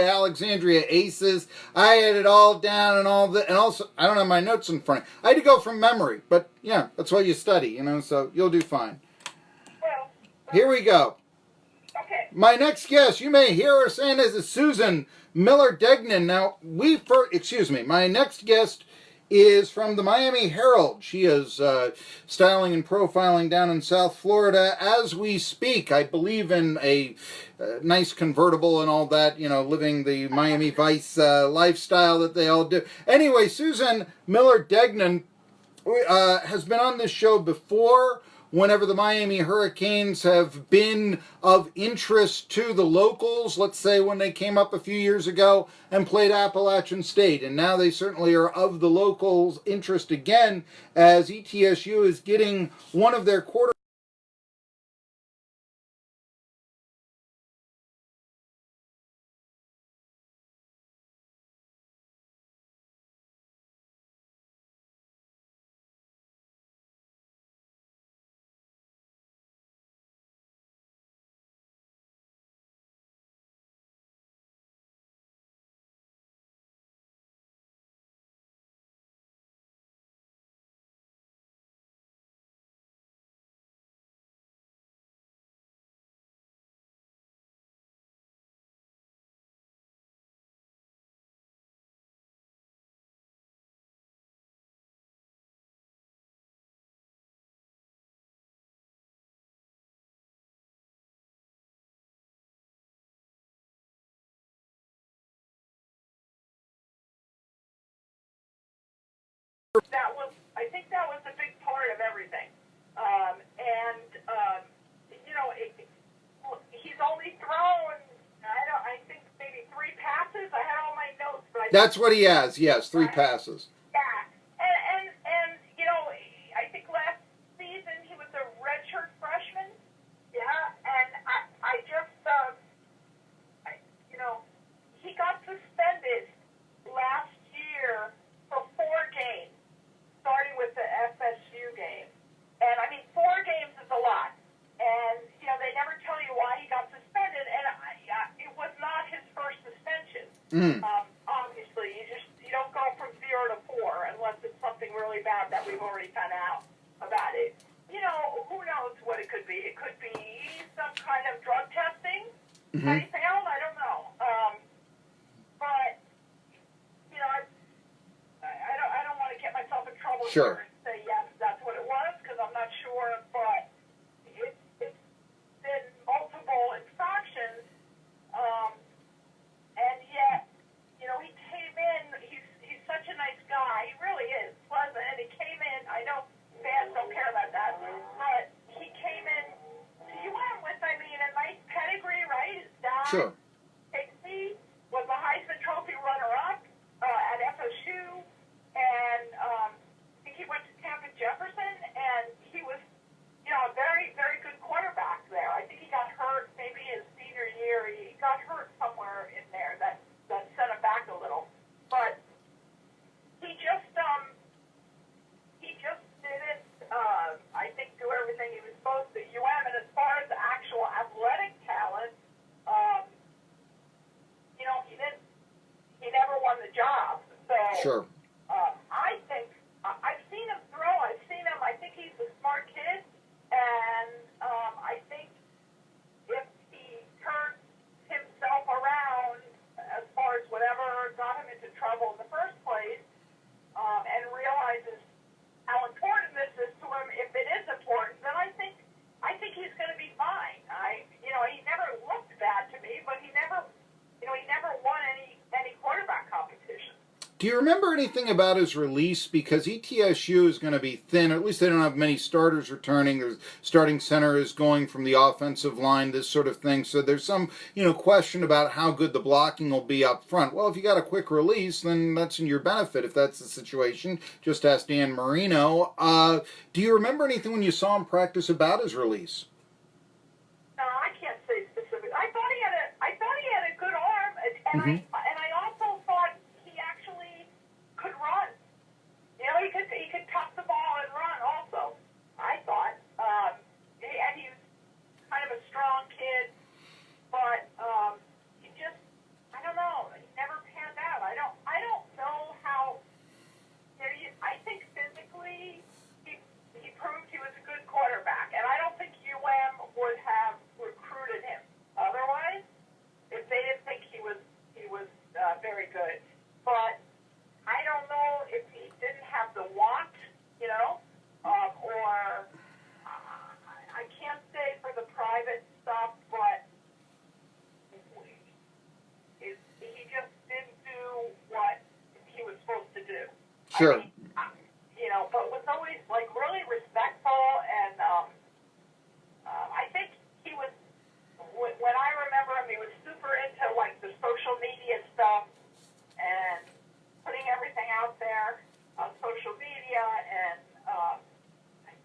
Alexandria Aces. I had it all down and all that, and also I don't have my notes in front. I had to go from memory, but yeah, that's why you study, you know. So you'll do fine. Well, here we go. Okay. My next guest, you may hear her saying, is Susan Miller Degnan. Now, my next guest is from the Miami Herald. She is styling and profiling down in South Florida as we speak. I believe in a nice convertible and all that, you know, living the Miami Vice lifestyle that they all do. Anyway, Susan Miller Degnan has been on this show before whenever the Miami Hurricanes have been of interest to the locals, let's say when they came up a few years ago and played Appalachian State. And now they certainly are of the locals' interest again, as ETSU is getting one of their quarterbacks. I think that was a big part of everything. He's only thrown, I think maybe 3 passes. I had all my notes, but That's what he has, yes, 3 passes. Yeah. I think last season he was a redshirt freshman. Yeah, and I just, he got suspended last year for 4 games, starting with the FSU game. And, 4 games is a lot. And, they never tell you why he got suspended. And it was not his first suspension. Obviously, you don't go from 0 to 4 unless it's something really bad that we've already found out about it. Who knows what it could be? It could be some kind of drug testing that he failed. I don't know. But I don't want to get myself in trouble Sure. here and say yes, that's what it was, because I'm not sure. But it's been multiple infractions, and yet he came in. He's such a nice guy. He really is pleasant, and he came in. I know fans don't care about that, but he came in to UM with a nice pedigree, right? His dad, Sure. Casey, was a Heisman Trophy runner-up at FSU, and I think he went to Tampa Jefferson, and he was, a very, very good quarterback there. I think he got hurt maybe his senior year. He got hurt somewhere in there that set him back a little. But he just didn't, I think, do everything he was supposed to. UM, and as far as the actual athletic talent, he never won the job. So Sure. I think I've seen him throw. I think he's a smart kid, and I think if he turns himself around as far as whatever got him into trouble in the first place, and realizes how important this is to him, if it is important, then I think he's going to be fine. He never looked bad to me, but he never won any quarterback competition. Do you remember anything about his release? Because ETSU is going to be thin, or at least they don't have many starters returning. Their starting center is going from the offensive line, this sort of thing. So there's some, question about how good the blocking will be up front. Well, if you got a quick release, then that's in your benefit if that's the situation. Just ask Dan Marino. Do you remember anything when you saw him practice about his release? No, I can't say specifically. I thought he had a good arm, and I also thought he actually could run. He could tuck the ball and run also. I thought, and he was kind of a strong kid, but he just, I don't know. Sure. I mean, but was always like really respectful, and I think he was. When I remember him, he was super into like the social media stuff and putting everything out there on social media, and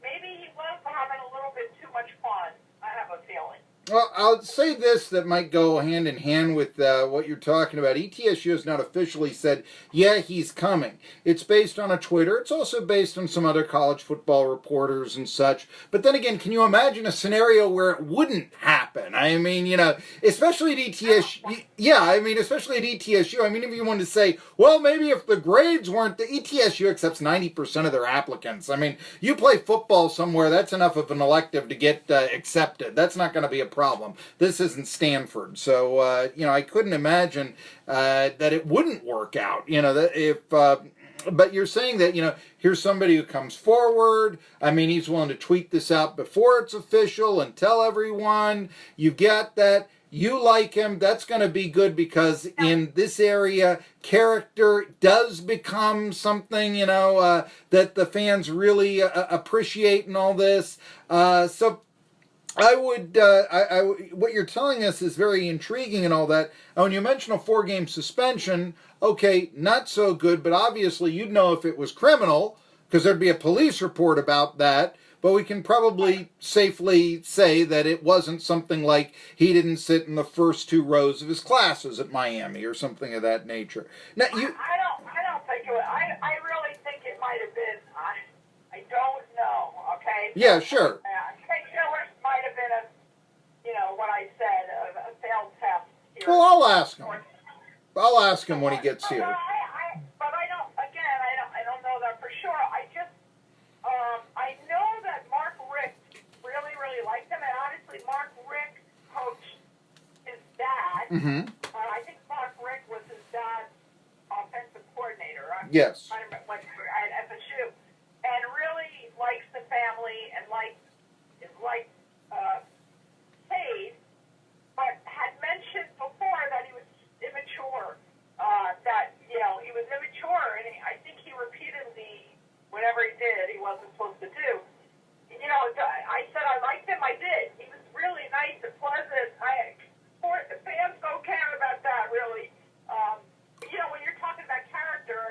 maybe he was having a little bit too much fun. I have a feeling. Well, I'll say this that might go hand in hand with what you're talking about. ETSU has not officially said, yeah, he's coming. It's based on a Twitter. It's also based on some other college football reporters and such. But then again, can you imagine a scenario where it wouldn't happen? I mean, especially at ETSU. Yeah, I mean, especially at ETSU. I mean, if you wanted to say, well, maybe if the grades weren't, the ETSU accepts 90% of their applicants. I mean, you play football somewhere, that's enough of an elective to get accepted. That's not going to be a problem. This isn't Stanford, so I couldn't imagine that it wouldn't work out. That if, but you're saying that here's somebody who comes forward. I mean, he's willing to tweet this out before it's official and tell everyone. You get that. You like him. That's going to be good because in this area, character does become something that the fans really appreciate and all this. So. I would, what you're telling us is very intriguing and all that. And when you mention a 4-game suspension, okay, not so good, but obviously you'd know if it was criminal, because there'd be a police report about that, but we can probably safely say that it wasn't something like he didn't sit in the first 2 rows of his classes at Miami or something of that nature. Now, I don't think it was, I really think it might have been, I don't know, okay? Yeah, sure. Might have been what I said, a failed test here. Well, I'll ask him. I'll ask him when he gets here. But I don't know that for sure. I know that Mark Richt really, really liked him, and honestly, Mark Richt coached his dad. Mm-hmm. I think Mark Richt was his dad's offensive coordinator. Yes. At FSU, and really likes the family and likes Cade, but had mentioned before that he was immature, he was immature, and I think he repeatedly, whatever he did, he wasn't supposed to do. I said I liked him, I did. He was really nice and pleasant. The fans don't care about that, really. When you're talking about character,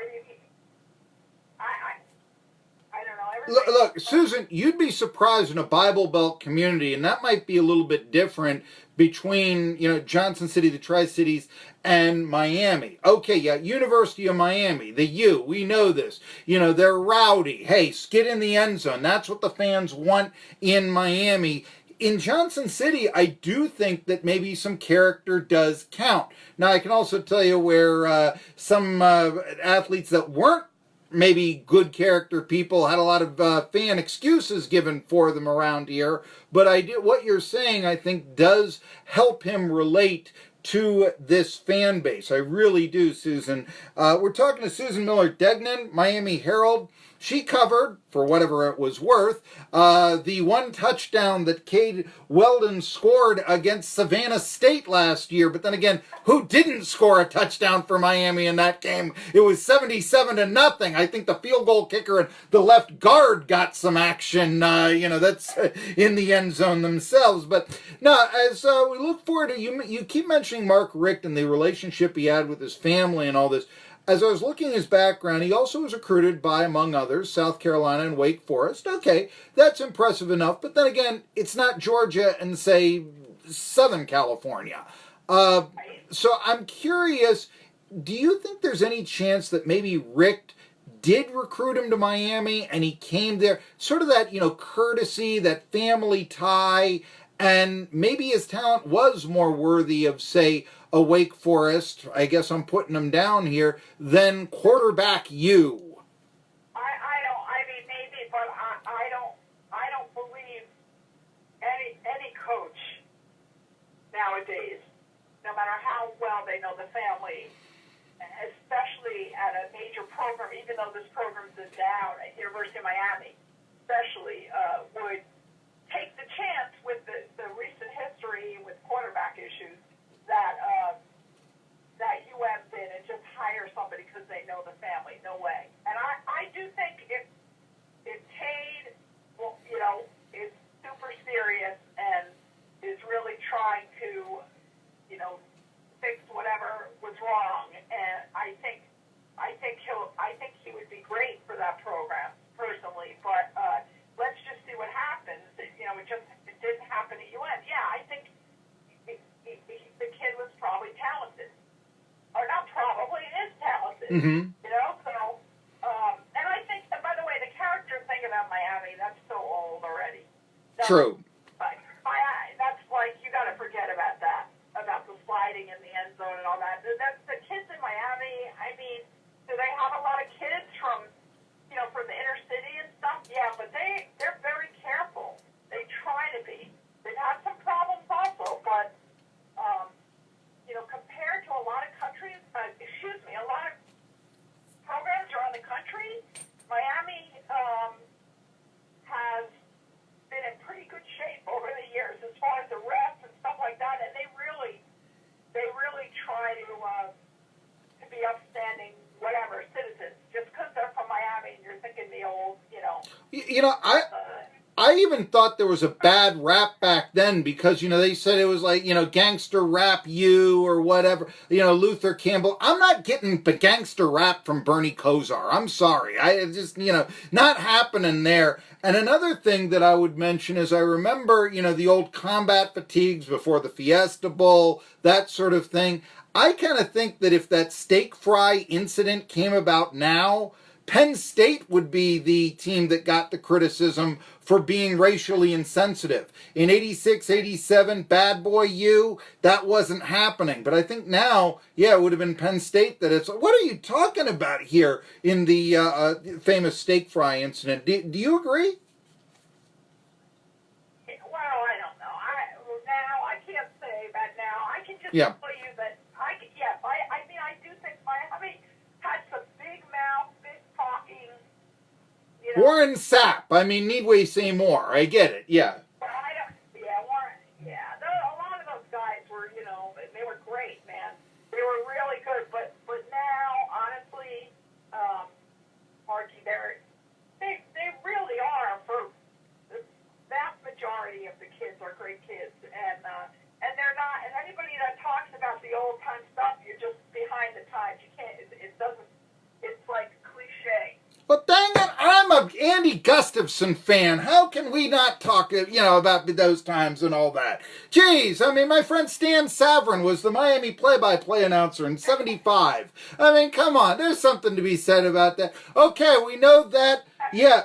I don't know. Look, Susan, you'd be surprised in a Bible Belt community, and that might be a little bit different between, Johnson City, the Tri-Cities, and Miami. Okay, yeah, University of Miami, the U, we know this. They're rowdy. Hey, skid in the end zone. That's what the fans want in Miami. In Johnson City, I do think that maybe some character does count. Now, I can also tell you where some athletes that weren't maybe good character people had a lot of fan excuses given for them around here, but what you're saying, I think, does help him relate to this fan base. I really do, Susan. We're talking to Susan Miller-Degnan, Miami Herald. She covered, for whatever it was worth, the 1 touchdown that Cade Weldon scored against Savannah State last year. But then again, who didn't score a touchdown for Miami in that game? It was 77-0. I think the field goal kicker and the left guard got some action. That's in the end zone themselves. But no, as we look forward to you keep mentioning Mark Richt and the relationship he had with his family and all this. As I was looking at his background, he also was recruited by, among others, South Carolina and Wake Forest. Okay, that's impressive enough. But then again, it's not Georgia and, say, Southern California. So I'm curious, do you think there's any chance that maybe Richt did recruit him to Miami and he came there? Sort of that, courtesy, that family tie, and maybe his talent was more worthy of, say, a Wake Forest, I guess I'm putting him down here, than quarterback you. Maybe, but I don't believe any coach nowadays, no matter how well they know the family, especially at a major program, even though this program's been down at University of Miami, especially, would take the chance with the recent history with quarterback issues that UM did and just hire somebody because they know the family. No way. And I is. Mm-hmm. You know, so, and I think, and by the way, the character thing about Miami, that's so old already. True. That's like, you got to forget about that, about the sliding in the end zone and all that. That's the kids in Miami. I mean, do they have a lot of kids from, you know, from the inner city and stuff? Yeah, but they're very careful. They try to be. They've had some problems also, but, you know, compared to a lot of countries, a lot of programs around the country, Miami has been in pretty good shape over the years as far as the refs and stuff like that, and they really try to be upstanding, whatever, citizens. Just because they're from Miami and you're thinking the old, you know. You know, I even thought there was a bad rap back then because, you know, they said it was like, you know, gangster rap you or whatever, you know, Luther Campbell. I'm not getting the gangster rap from Bernie Kosar. I'm sorry. I just, you know, not happening there. And another thing that I would mention is I remember, you know, the old combat fatigues before the Fiesta Bowl, that sort of thing. I kind of think that if that steak fry incident came about now, Penn State would be the team that got the criticism for being racially insensitive. In 86, 87, Bad Boy U, that wasn't happening. But I think now, yeah, it would have been Penn State that it's, what are you talking about here in the famous steak fry incident? Do you agree? Well, I don't know. I can't say that now. I can just Yeah. tell you that, I mean, I do think Miami had some big mouth, big talking, you know. Warren Sapp. I mean, need we say more? I get it, yeah. Warren, a lot of those guys were, you know, they were great, man. They were really good, but now, honestly, Margie, they really are, for the vast majority of the kids are great kids, and they're not, and anybody that talks about the old time stuff, you're just behind the times. You can't, it doesn't, it's like cliche. Well, dang it, I'm a Andy Gustafson fan. How can we not talk, you know, about those times and all that? Jeez, I mean, my friend Stan Savran was the Miami play-by-play announcer in 75. I mean, come on, there's something to be said about that. Okay, we know that, yeah,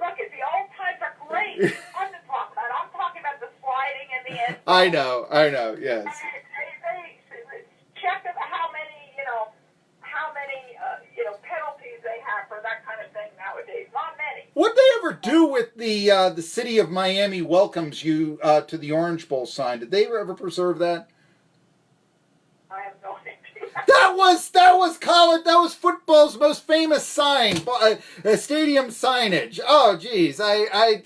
Look, the old times are great. It's fun to talk about. I'm talking about the sliding and the end. I know, yes. They check how many penalties they have for that kind of thing nowadays. Not many. What'd they ever do with the city of Miami welcomes you to the Orange Bowl sign? Did they ever preserve that? I have no idea. That was football's most famous sign, stadium signage. Oh, geez, I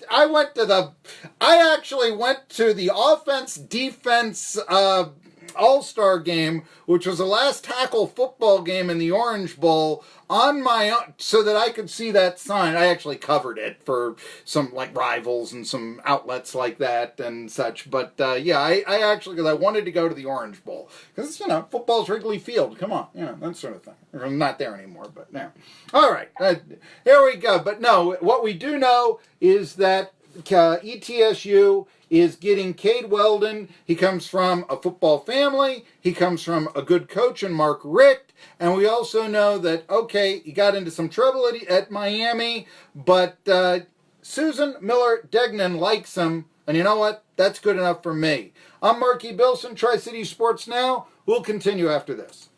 actually went to the offense defense All-Star game, which was the last tackle football game in the Orange Bowl, on my own, so that I could see that sign. I actually covered it for some, like, Rivals and some outlets like that and such. But, yeah, I actually, because I wanted to go to the Orange Bowl. Because, you know, football's Wrigley Field. Come on, you know, that sort of thing. I'm not there anymore, but now. All right, here we go. But, no, what we do know is that ETSU is getting Cade Weldon. He comes from a football family. He comes from a good coach in Mark Richt. And we also know that, okay, he got into some trouble at Miami, but Susan Miller Degnan likes him. And you know what? That's good enough for me. I'm Marky Bilson, Tri-City Sports Now. We'll continue after this.